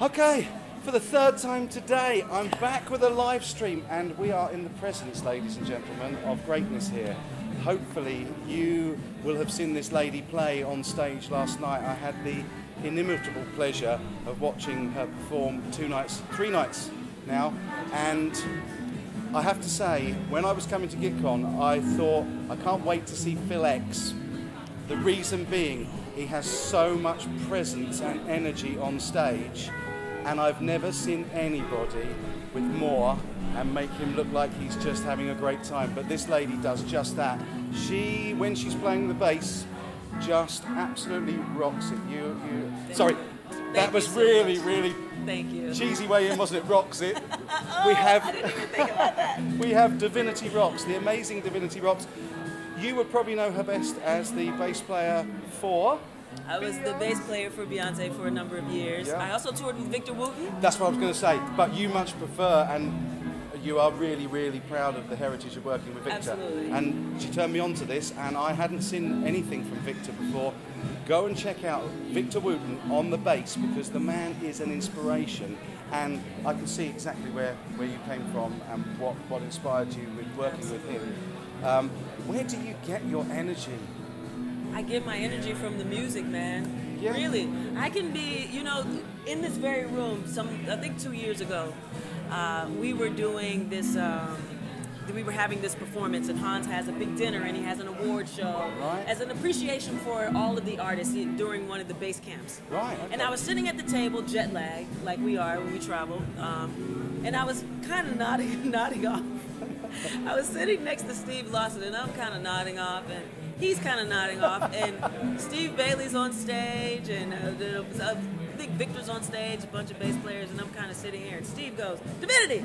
Okay, for the third time today, I'm back with a live stream, and we are in the presence, ladies and gentlemen, of greatness here. Hopefully you will have seen this lady play on stage last night. I had the inimitable pleasure of watching her perform 3 nights now, and I have to say, when I was coming to Guitcon, I thought, I can't wait to see Phil X. The reason being, he has so much presence and energy on stage, and I've never seen anybody with more and make him look like he's just having a great time. But this lady does just that. She, when she's playing the bass, just absolutely rocks it. Sorry, that was really, really Thank you. Cheesy way in, wasn't it? Rocks it. I didn't even think about that. We have Divinity Roxx, the amazing Divinity Roxx. You would probably know her best as the bass player for... I was the bass player for Beyonce for a number of years. Yeah. I also toured with Victor Wooten. That's what I was going to say. But you much prefer, and you are really, really proud of the heritage of working with Victor. Absolutely. And she turned me on to this, and I hadn't seen anything from Victor before. Go and check out Victor Wooten on the bass, because the man is an inspiration. And I can see exactly where you came from and what inspired you with working with him. Where do you get your energy? I get my energy from the music, man. Yeah. Really. I can be, you know, in this very room, I think 2 years ago, we were doing this, we were having this performance, and Hans has a big dinner and he has an award show as an appreciation for all of the artists during one of the base camps. Right. Okay. And I was sitting at the table, jet lagged, like we are when we travel, and I was kind of nodding off. I was sitting next to Steve Lawson, and I'm kind of nodding off, and he's kind of nodding off, and Steve Bailey's on stage, and I think Victor's on stage, a bunch of bass players, and I'm kind of sitting here, and Steve goes, "Divinity,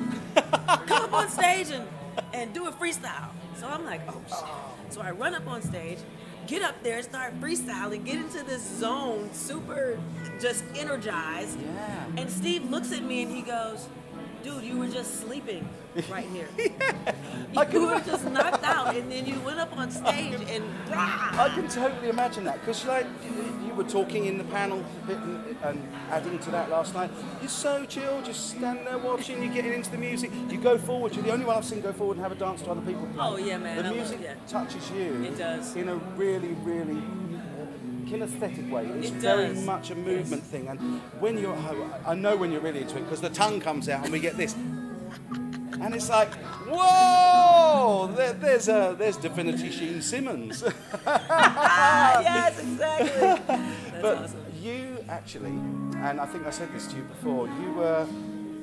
come up on stage and do a freestyle." So I'm like, oh shit. So I run up on stage, get up there, start freestyling, get into this zone, super just energized. Yeah. And Steve looks at me and he goes, "Dude, you were just sleeping right here. You were just knocked out, and then you went up on stage and I can totally imagine that, because like you were talking in the panel a bit and adding to that last night. You're so chill, just stand there watching, you're getting into the music, you go forward. You're the only one I've seen go forward and have a dance to other people play. Oh yeah, man. The music touches you. It does. In a really, really kinesthetic way. It's very much a movement thing, and when you're, I know when you're really into it, because the tongue comes out and we get this, and it's like, whoa! There's Divinity Sheen Simmons. Yes, exactly. But awesome. you actually, and I think I said this to you before,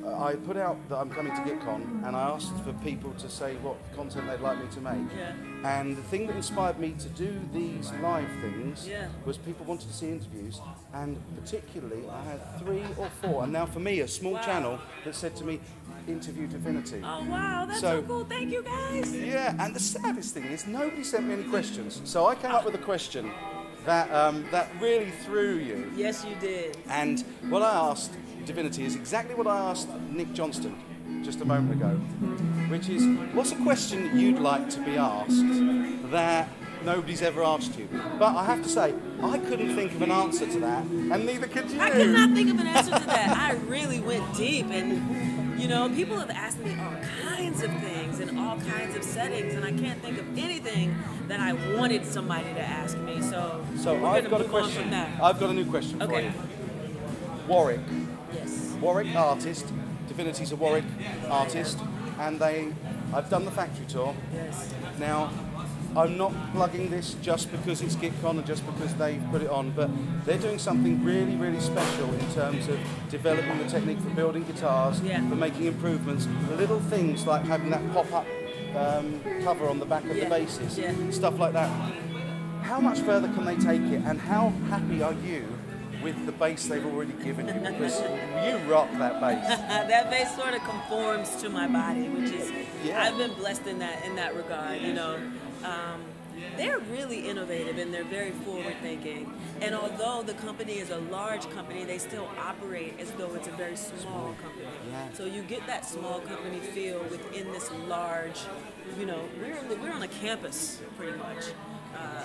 I put out that I'm coming to Guitcon, and I asked for people to say what content they'd like me to make. Yeah. And the thing that inspired me to do these live things was people wanted to see interviews, and particularly I had 3 or 4, and now for me a small channel that said to me, "Interview Divinity." Oh wow, that's so cool. Thank you guys. Yeah, and the saddest thing is nobody sent me any questions, so I came up with a question that really threw you. Yes, you did. And what I asked Divinity is exactly what I asked Nick Johnston just a moment ago, which is, what's a question you'd like to be asked that nobody's ever asked you? But I have to say, I couldn't think of an answer to that, and neither could you. I could not think of an answer to that. I really went deep, and you know, people have asked me all kinds of things in all kinds of settings, and I can't think of anything that I wanted somebody to ask me. So I've got a question. I've got a new question for you. Warwick. Yes. Warwick artist. Divinity's a Warwick artist, and I've done the factory tour. Yes. Now, I'm not plugging this just because it's Guitcon and just because they've put it on, but they're doing something really, really special in terms of developing the technique for building guitars, for making improvements, little things like having that pop-up cover on the back of the basses, stuff like that. How much further can they take it, and how happy are you with the bass they've already given you? Because you rock that bass. That bass sort of conforms to my body, which is, I've been blessed in that regard, you know. They're really innovative, and they're very forward-thinking. And although the company is a large company, they still operate as though it's a very small company. So you get that small company feel within this large, you know, we're on a campus, pretty much.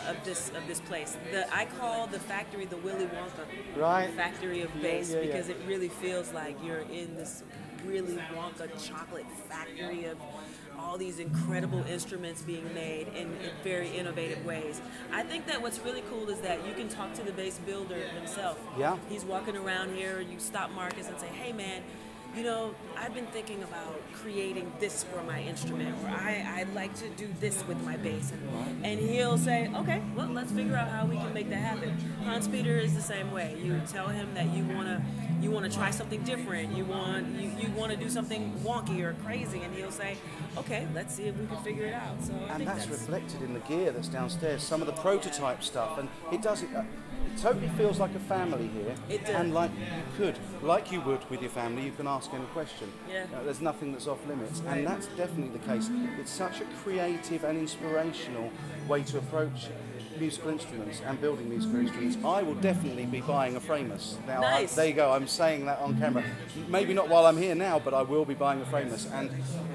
of this place. I call the factory the Willy Right. Wonka factory of bass, because it really feels like you're in this really Wonka chocolate factory of all these incredible instruments being made in very innovative ways. I think that what's really cool is that you can talk to the bass builder himself. Yeah. He's walking around here, you stop Marcus and say, hey man, you know, I've been thinking about creating this for my instrument, or I'd like to do this with my bass. And he'll say, okay, well, let's figure out how we can make that happen. Hans Peter is the same way. You tell him that you want to try something different, you want to do something wonky or crazy, and he'll say, okay, let's see if we can figure it out. So I and think that's reflected in the gear that's downstairs, some of the prototype stuff, and it does it. It totally feels like a family here, It does. and like you would with your family, you can ask any question. Yeah. There's nothing that's off limits, and that's definitely the case. It's such a creative and inspirational way to approach musical instruments and building musical instruments. I will definitely be buying a Framus. Now, Nice. there you go, I'm saying that on camera. Maybe not while I'm here now, but I will be buying a Framus, and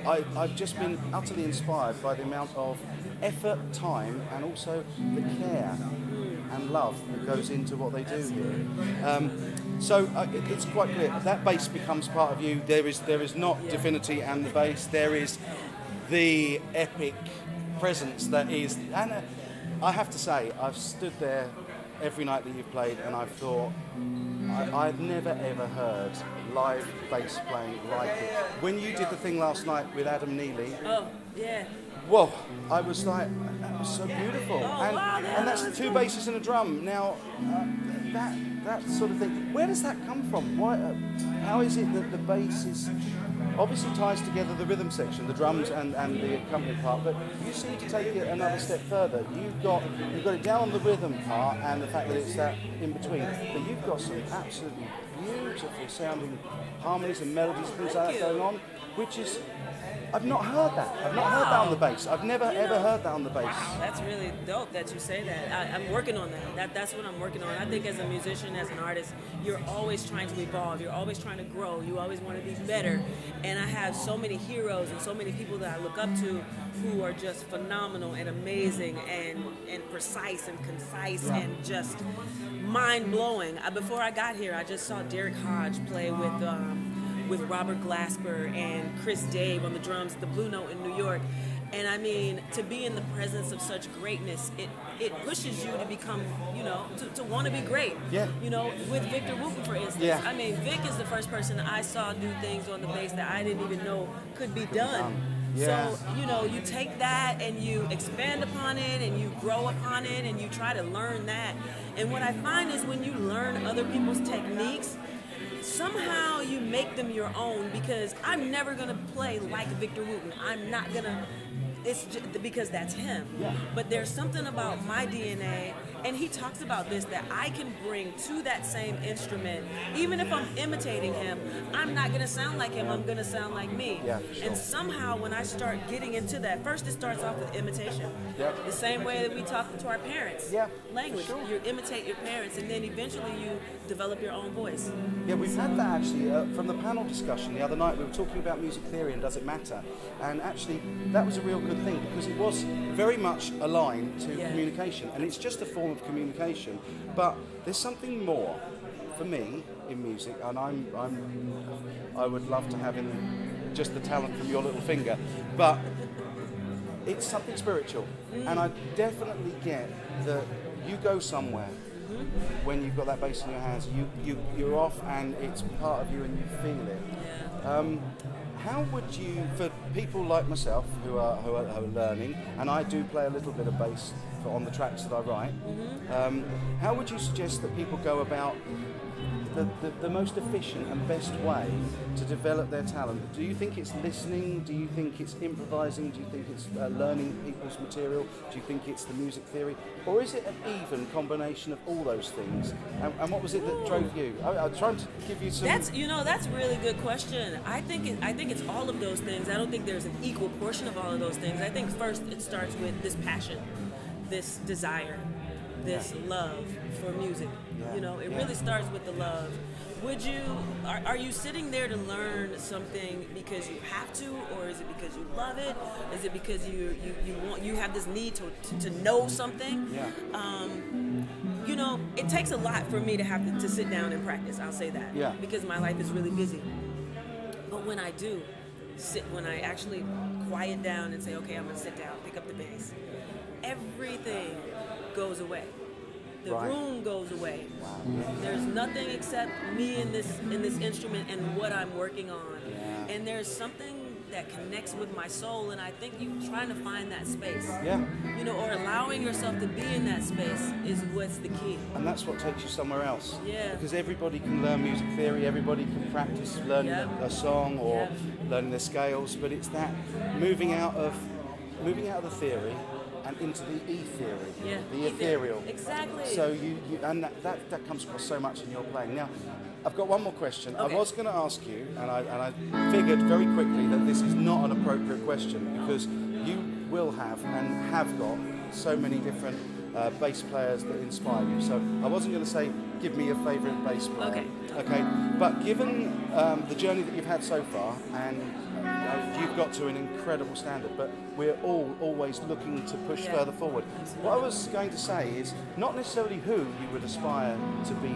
I've just been utterly inspired by the amount of effort, time, and also the care and love that goes into what they do here. So it's quite clear that bass becomes part of you. There is not Divinity and the bass. There is the epic presence that is. And I have to say, I've stood there every night that you've played, and I've thought, I've never ever heard live bass playing like it. When you did the thing last night with Adam Neely. Oh, yeah. Whoa, I was like, that was so beautiful. Wow, and that's two basses and a drum. Now, that sort of thing, where does that come from? Why? How is it that the bass is obviously ties together the rhythm section, the drums and the accompaniment part, but you seem to take it another step further. You've got it down on the rhythm part and the fact that it's that in between, but you've got some absolutely beautiful sounding harmonies and melodies and things like that going on, which is, I've not heard that. I've not heard that on the bass. I've never ever heard that on the bass. That's really dope that you say that. I'm working on that. That's what I'm working on. I think as a musician, as an artist, you're always trying to evolve. You're always trying to grow. You always want to be better. And I have so many heroes and so many people that I look up to who are just phenomenal and amazing and precise and concise and just mind-blowing. Before I got here, I just saw Derek Hodge play with Robert Glasper and Chris Dave on the drums at the Blue Note in New York. And I mean, to be in the presence of such greatness, it pushes you to become, to want to be great. Yeah. With Victor Wooten, for instance. Yeah. I mean, Vic is the first person I saw do things on the bass that I didn't even know could be done. Yeah. So, you take that and you expand upon it and you grow upon it and you try to learn that. And what I find is when you learn other people's techniques, somehow you make them your own, because I'm never going to play like Victor Wooten. I'm not going to. It's just because that's him. Yeah. But there's something about my DNA, and he talks about this, that I can bring to that same instrument. Even if I'm imitating him, I'm not going to sound like him. I'm going to sound like me. Yeah, for sure. And somehow when I start getting into that, first it starts off with imitation. Yep. The same way that we talk to our parents. Yeah, Language. for sure. You imitate your parents, and then eventually you develop your own voice. Yeah, we've had that actually from the panel discussion the other night. We were talking about music theory and does it matter? And actually, that was a real good thing, because it was very much aligned to communication, and it's just a form of communication. But there's something more for me in music, and I would love to have in just the talent from your little finger, but it's something spiritual, and I definitely get that you go somewhere. When you've got that bass in your hands, you're off and it's part of you and you feel it. Yeah. How would you, for people like myself who are learning, and I do play a little bit of bass on the tracks that I write, how would you suggest that people go about the most efficient and best way to develop their talent? Do you think it's listening? Do you think it's improvising? Do you think it's learning people's material? Do you think it's the music theory? Or is it an even combination of all those things? And what was it that drove you? I'm trying to give you some... That's a really good question. I think it's all of those things. I don't think there's an equal portion of all of those things. I think first it starts with this passion, this desire, this love for music. You know, it really starts with the love. Would you, are you sitting there to learn something because you have to, or is it because you love it? Is it because you have this need to know something? Yeah. You know, it takes a lot for me to have to sit down and practice, I'll say that. Yeah. Because my life is really busy. But when I do when I actually quiet down and say, okay, I'm gonna sit down, pick up the bass, everything goes away. The room goes away. Wow. There's nothing except me in this instrument and what I'm working on. Yeah. And there's something that connects with my soul, and I think you're trying to find that space. Yeah. You know, or allowing yourself to be in that space is what's the key. And that's what takes you somewhere else. Yeah. Because everybody can learn music theory, everybody can practice learning a song or learning the scales, but it's that moving out of the theory and into the theory, the ethereal. Exactly. So and that comes across so much in your playing. Now, I've got one more question. Okay. I was going to ask you, and I figured very quickly that this is not an appropriate question because you will have and have got so many different bass players that inspire you. So I wasn't going to say, give me your favourite bass player. Okay. Okay. But given the journey that you've had so far, and you've got to an incredible standard, but we're all always looking to push further forward. Absolutely. What I was going to say is not necessarily who you would aspire to be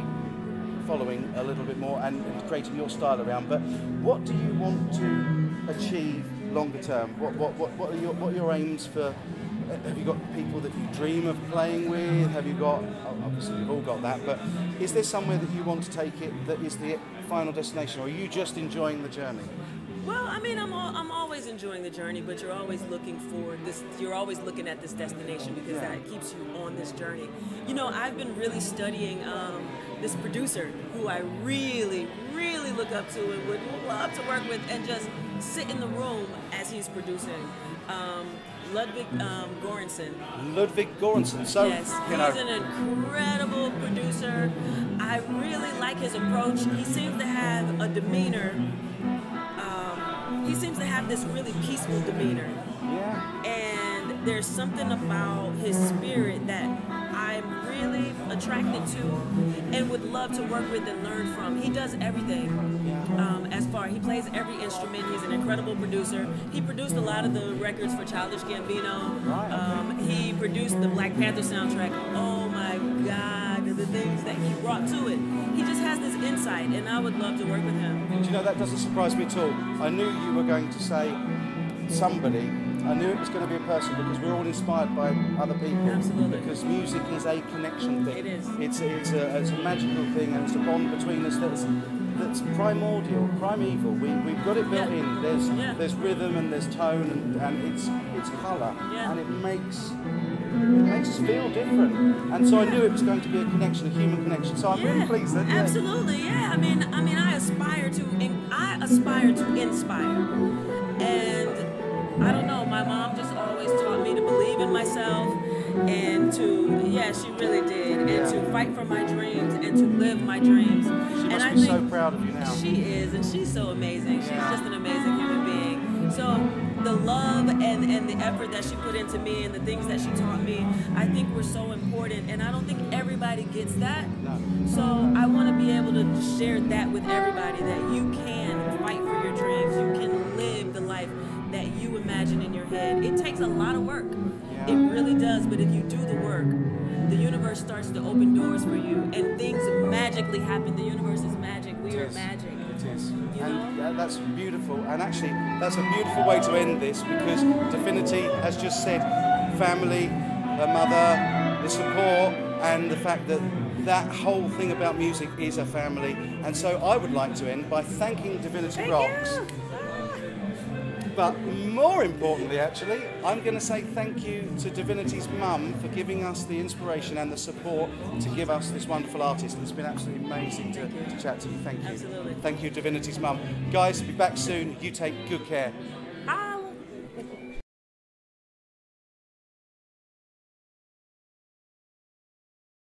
following a little bit more and creating your style around, but what do you want to achieve longer term? What are your aims for? Have you got people that you dream of playing with? Have you got, obviously we've all got that, but is there somewhere that you want to take it that is the final destination, or are you just enjoying the journey? Well, I mean, I'm always enjoying the journey, but you're always looking for this. You're always looking at this destination because that keeps you on this journey. You know, I've been really studying this producer who I really, really look up to and would love to work with and just sit in the room as he's producing. Ludwig Göransson. Ludwig Göransson. So, yes, he's an incredible producer. I really like his approach. He seems to have a demeanor. He seems to have this really peaceful demeanor. Yeah. And there's something about his spirit that I'm really attracted to and would love to work with and learn from. He does everything. He plays every instrument. He's an incredible producer. He produced a lot of the records for Childish Gambino. He produced the Black Panther soundtrack. Oh my God, the things that he brought to it. He just has this insight, and I would love to work with him. Do you know, that doesn't surprise me at all. I knew you were going to say somebody. I knew it was going to be a person because we're all inspired by other people. Absolutely. Because music is a connection thing. It is. It's a magical thing, and it's a bond between us that's primordial, primeval. We've got it built in. There's rhythm and there's tone and it's colour, and it makes us feel different. And so I knew it was going to be a connection, a human connection. So I'm really pleased that. Absolutely, yeah. I mean, I aspire to inspire, and I don't know. My mom just always taught me to believe in myself, and she really did, and to fight for my dreams and to live my dreams. She must and be so proud of you now. She is, and she's so amazing. She's just an amazing human being. So the love and the effort that she put into me and the things that she taught me, I think were so important, and I don't think everybody gets that. No. So I want to be able to share that with everybody, that you can fight for your dreams, you can live the life that you imagine in your head. It takes a lot of work. It really does, but if you do the work, the universe starts to open doors for you, and things magically happen. The universe is magic. We are magic. It is. You and know? that's beautiful. And actually, that's a beautiful way to end this, because Divinity has just said family, her mother, the support, and the fact that that whole thing about music is a family. And so I would like to end by thanking Divinity Roxx. But more importantly, actually, I'm going to say thank you to Divinity's mum for giving us the inspiration and the support to give us this wonderful artist. It's been absolutely amazing to chat to you. Thank you. Absolutely. Thank you, Divinity's mum. Guys, be back soon. You take good care.